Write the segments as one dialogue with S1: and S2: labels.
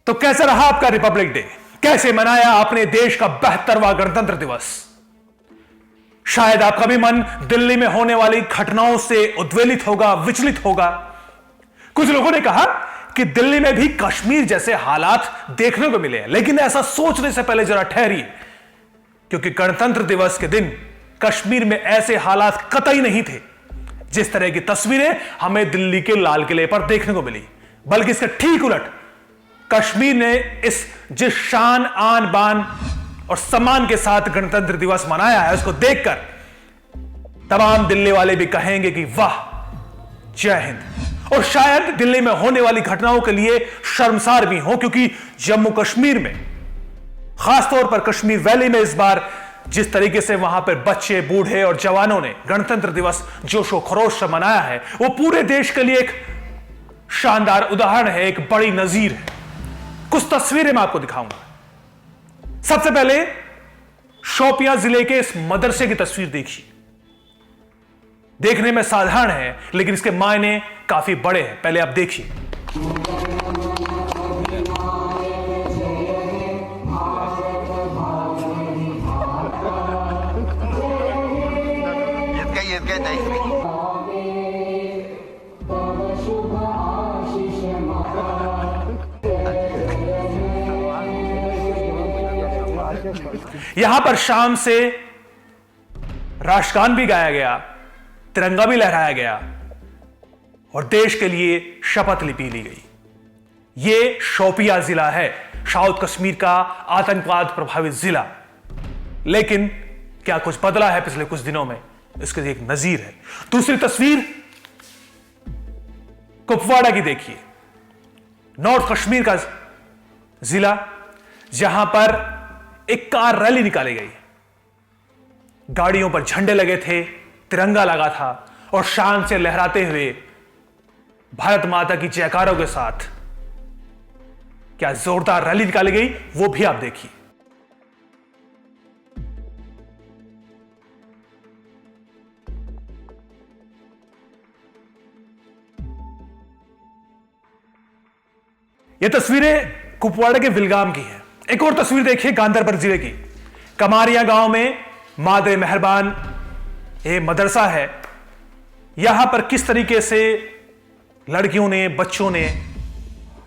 S1: तो कैसा रहा आपका रिपब्लिक डे? कैसे मनाया आपने देश का 72वां गणतंत्र दिवस? शायद आपका भी मन दिल्ली में होने वाली घटनाओं से उद्वेलित होगा, विचलित होगा। कुछ लोगों ने कहा कि दिल्ली में भी कश्मीर जैसे हालात देखने को मिले हैं, लेकिन ऐसा सोचने से पहले जरा ठहरिए, क्योंकि गणतंत्र दिवस के दिन कश्मीर में ऐसे हालात कतई नहीं थे जिस तरह की तस्वीरें हमें दिल्ली के लाल किले पर देखने को मिली। बल्कि इसके ठीक उलट, कश्मीर ने जिस शान, आन बान और सम्मान के साथ गणतंत्र दिवस मनाया है, उसको देखकर तमाम दिल्ली वाले भी कहेंगे कि वाह, जय हिंद। और शायद दिल्ली में होने वाली घटनाओं के लिए शर्मसार भी हो, क्योंकि जम्मू कश्मीर में, खासतौर पर कश्मीर वैली में इस बार जिस तरीके से वहां पर बच्चे, बूढ़े और जवानों ने गणतंत्र दिवस जोशो खरोश से मनाया है, वो पूरे देश के लिए एक शानदार उदाहरण है, एक बड़ी नजीर है। कुछ तस्वीरें मैं आपको दिखाऊंगा। सबसे पहले शोपियां जिले के इस मदरसे की तस्वीर देखिए। देखने में साधारण है, लेकिन इसके मायने काफी बड़े हैं। पहले आप देखिए। यहां पर शाम से राष्ट्रगान भी गाया गया, तिरंगा भी लहराया गया और देश के लिए शपथ ली गई। यह शोपियां जिला है, साउथ कश्मीर का आतंकवाद प्रभावित जिला। लेकिन क्या कुछ बदला है पिछले कुछ दिनों में? इसकी एक नजीर है। दूसरी तस्वीर कुपवाड़ा की देखिए, नॉर्थ कश्मीर का जिला, जहां पर एक कार रैली निकाली गई। गाड़ियों पर झंडे लगे थे, तिरंगा लगा था और शान से लहराते हुए भारत माता की जयकारों के साथ क्या जोरदार रैली निकाली गई, वो भी आप देखिए। ये तस्वीरें कुपवाड़ा के विलगाम की है। एक और तस्वीर देखिए गांधरबल जिले की, कमारिया गांव में मादरे मेहरबान ये मदरसा है। यहां पर किस तरीके से लड़कियों ने, बच्चों ने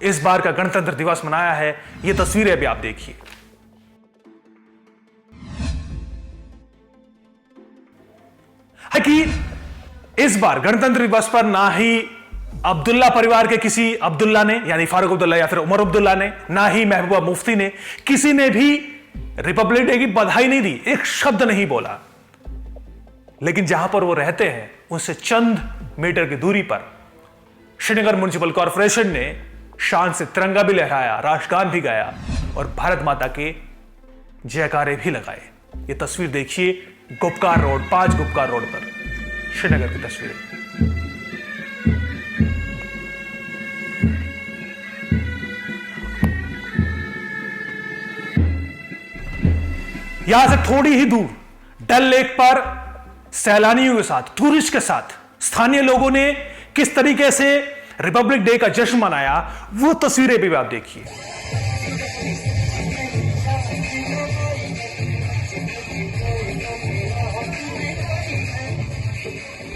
S1: इस बार का गणतंत्र दिवस मनाया है, ये तस्वीरें भी आप देखिए। है कि इस बार गणतंत्र दिवस पर ना ही अब्दुल्ला परिवार के किसी अब्दुल्ला ने, यानी फारूक अब्दुल्ला या फिर उमर अब्दुल्ला ने, ना ही महबूबा मुफ्ती ने, किसी ने भी रिपब्लिक डे की बधाई नहीं दी, एक शब्द नहीं बोला। लेकिन जहां पर वो रहते हैं उससे चंद मीटर की दूरी पर श्रीनगर म्युनिसिपल कॉरपोरेशन ने शान से तिरंगा भी लहराया, राष्ट्रगान भी गाया और भारत माता के जयकारे भी लगाए। ये तस्वीर देखिए, गुपकार रोड, 5 गुपकार रोड पर श्रीनगर की तस्वीर। यहां से थोड़ी ही दूर डल लेक पर सैलानियों के साथ, टूरिस्ट के साथ स्थानीय लोगों ने किस तरीके से रिपब्लिक डे का जश्न मनाया, वो तस्वीरें भी आप देखिए।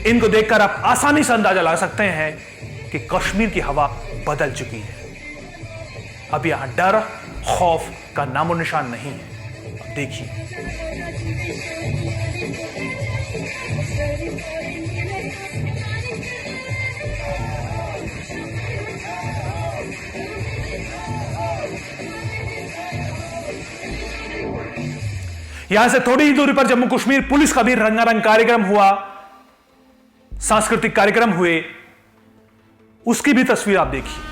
S1: इनको देखकर आप आसानी से अंदाजा लगा सकते हैं कि कश्मीर की हवा बदल चुकी है। अब यहां डर, खौफ का नामो निशान नहीं है। देखिए, यहां से थोड़ी ही दूरी पर जम्मू कश्मीर पुलिस का भी रंगारंग कार्यक्रम हुआ, सांस्कृतिक कार्यक्रम हुए, उसकी भी तस्वीर आप देखिए।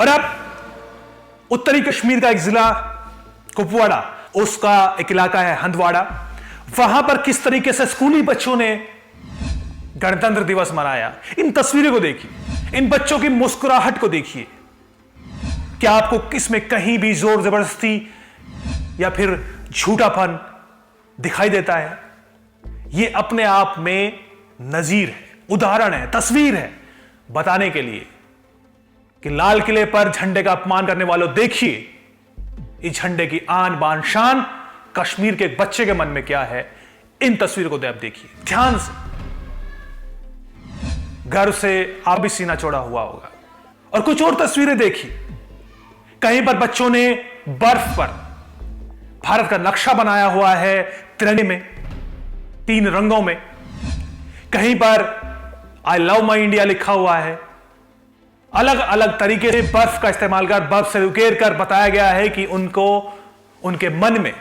S1: और अब उत्तरी कश्मीर का एक जिला कुपवाड़ा, उसका एक इलाका है हंदवाड़ा, वहां पर किस तरीके से स्कूली बच्चों ने गणतंत्र दिवस मनाया। इन तस्वीरों को देखिए, इन बच्चों की मुस्कुराहट को देखिए। क्या आपको इसमें कहीं भी जोर जबरदस्ती या फिर झूठापन दिखाई देता है? यह अपने आप में नजीर है, उदाहरण है, तस्वीर है, बताने के लिए कि लाल किले पर झंडे का अपमान करने वालों, देखिए इस झंडे की आन बान शान कश्मीर के एक बच्चे के मन में क्या है। इन तस्वीरों को आप देखिए ध्यान से। गर्व से आप भी सीना चौड़ा हुआ होगा। और कुछ और तस्वीरें देखिए, कहीं पर बच्चों ने बर्फ पर भारत का नक्शा बनाया हुआ है तिरंगे में, 3 रंगों में। कहीं पर आई लव माई इंडिया लिखा हुआ है। अलग अलग तरीके से बर्फ का इस्तेमाल कर, बर्फ से उकेर कर बताया गया है कि उनको, उनके मन में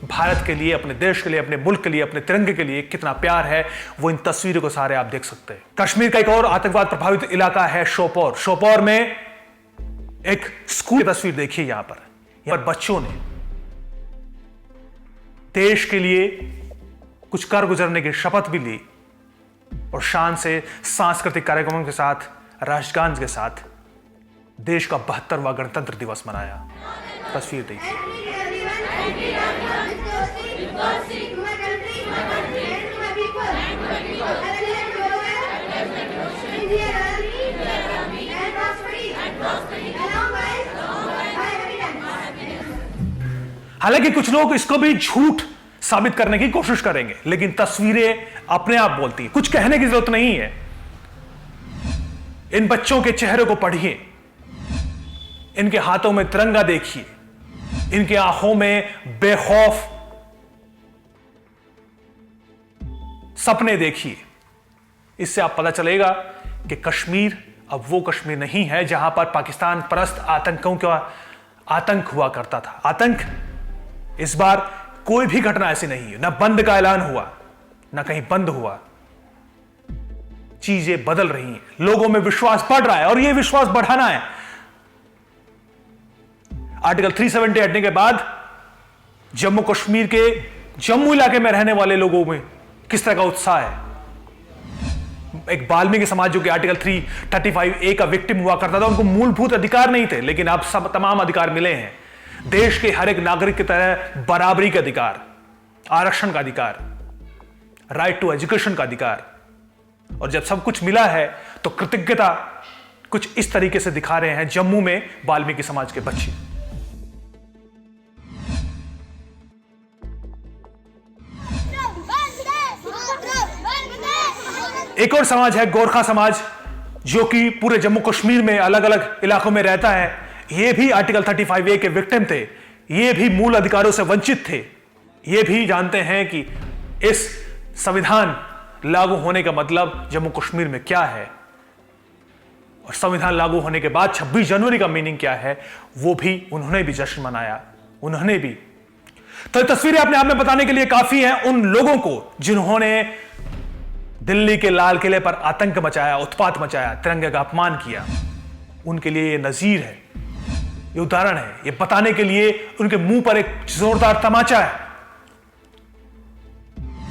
S1: भारत के लिए, अपने देश के लिए, अपने मुल्क के लिए, अपने तिरंगे के लिए कितना प्यार है। वो इन तस्वीरों को सारे आप देख सकते हैं। कश्मीर का एक और आतंकवाद प्रभावित इलाका है शोपोर। शोपोर में एक स्कूल की तस्वीर देखिए। यहां पर बच्चों ने देश के लिए कुछ कर गुजरने की शपथ भी ली और शान से सांस्कृतिक कार्यक्रमों के साथ, राष्ट्रगान के साथ देश का 72वां गणतंत्र दिवस मनाया। तस्वीर देखिए। हालांकि कुछ लोग इसको भी झूठ साबित करने की कोशिश करेंगे, लेकिन तस्वीरें अपने आप बोलती हैं। कुछ कहने की जरूरत नहीं है। इन बच्चों के चेहरे को पढ़िए, इनके हाथों में तिरंगा देखिए, इनके आंखों में बेखौफ सपने देखिए। इससे आप पता चलेगा कि कश्मीर अब वो कश्मीर नहीं है जहां पर पाकिस्तान परस्त आतंकों का आतंक हुआ करता था। आतंक इस बार कोई भी घटना ऐसी नहीं है, ना बंद का ऐलान हुआ, ना कहीं बंद हुआ। चीजें बदल रही हैं, लोगों में विश्वास बढ़ रहा है और यह विश्वास बढ़ाना है। आर्टिकल 370 हटने के बाद जम्मू कश्मीर के जम्मू इलाके में रहने वाले लोगों में किस तरह का उत्साह है। एक वाल्मीकि समाज जो कि आर्टिकल 335A का विक्टिम हुआ करता था, उनको मूलभूत अधिकार नहीं थे, लेकिन अब सब तमाम अधिकार मिले हैं। देश के हर एक नागरिक की तरह बराबरी का अधिकार, आरक्षण का अधिकार, राइट टू एजुकेशन का अधिकार। और जब सब कुछ मिला है तो कृतज्ञता कुछ इस तरीके से दिखा रहे हैं जम्मू में वाल्मीकि समाज के बच्चे। एक और समाज है गोरखा समाज, जो कि पूरे जम्मू कश्मीर में अलग अलग इलाकों में रहता है। ये भी आर्टिकल 35A के विक्टिम थे, ये भी मूल अधिकारों से वंचित थे। ये भी जानते हैं कि इस संविधान लागू होने का मतलब जम्मू कश्मीर में क्या है और संविधान लागू होने के बाद 26 जनवरी का मीनिंग क्या है। वो भी, उन्होंने भी जश्न मनाया, उन्होंने भी। तो ये तस्वीरें अपने आप में बताने के लिए काफी हैं उन लोगों को जिन्होंने दिल्ली के लाल किले पर आतंक मचाया, उत्पात मचाया, तिरंगे का अपमान किया। उनके लिए ये नजीर है, ये उदाहरण है, ये बताने के लिए उनके मुंह पर एक जोरदार तमाचा है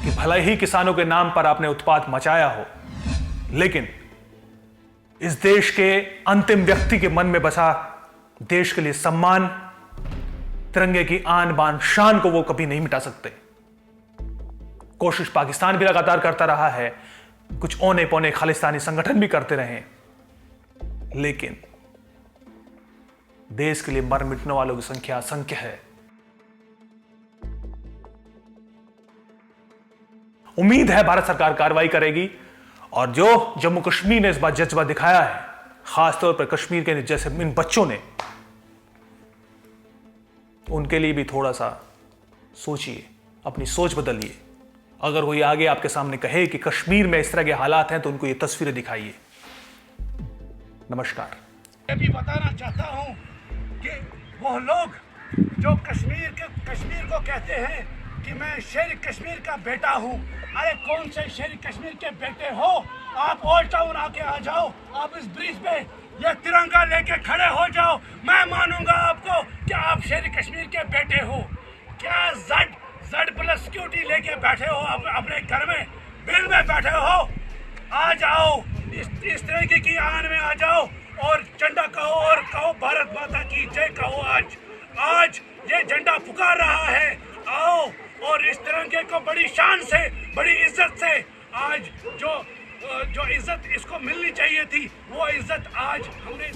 S1: कि भले ही किसानों के नाम पर आपने उत्पात मचाया हो, लेकिन इस देश के अंतिम व्यक्ति के मन में बसा देश के लिए सम्मान, तिरंगे की आन बान शान को वो कभी नहीं मिटा सकते। कोशिश पाकिस्तान भी लगातार करता रहा है, कुछ औने पौने खालिस्तानी संगठन भी करते रहे, लेकिन देश के लिए मर मिटने वालों की संख्या असंख्य है। उम्मीद है भारत सरकार कार्रवाई करेगी और जो जम्मू कश्मीर ने इस बार जज्बा दिखाया है, खासतौर पर कश्मीर के जैसे इन बच्चों ने, उनके लिए भी थोड़ा सा सोचिए, अपनी सोच बदलिए। अगर कोई आगे आपके सामने कहे कि कश्मीर में इस तरह के हालात हैं तो उनको ये तस्वीरें दिखाइए। नमस्कार।
S2: मैं भी बताना चाहता हूं कि वो लोग जो कश्मीर को कहते हैं कि मैं शेर कश्मीर का बेटा हूं, अरे कौन से शेर कश्मीर के बेटे हो आप? ओल्ड टाउन आके आ जाओ, आप इस ब्रिज पे ये तिरंगा लेके खड़े हो जाओ, मैं मानूंगा आपको कि आप शेर कश्मीर के बेटे हो। क्या जेड प्लस सिक्योरिटी लेके बैठे हो अपने घर में, बिल में बैठे हो? आ जाओ, इस तरीके की आन में आ जाओ और झंडा कहो और कहो भारत माता की जय कहो। आज ये झंडा पुकार रहा है, आओ और इस तिरंगे को बड़ी शान से, बड़ी इज्जत से, आज जो इज्जत इसको मिलनी चाहिए थी, वो इज्जत आज हमने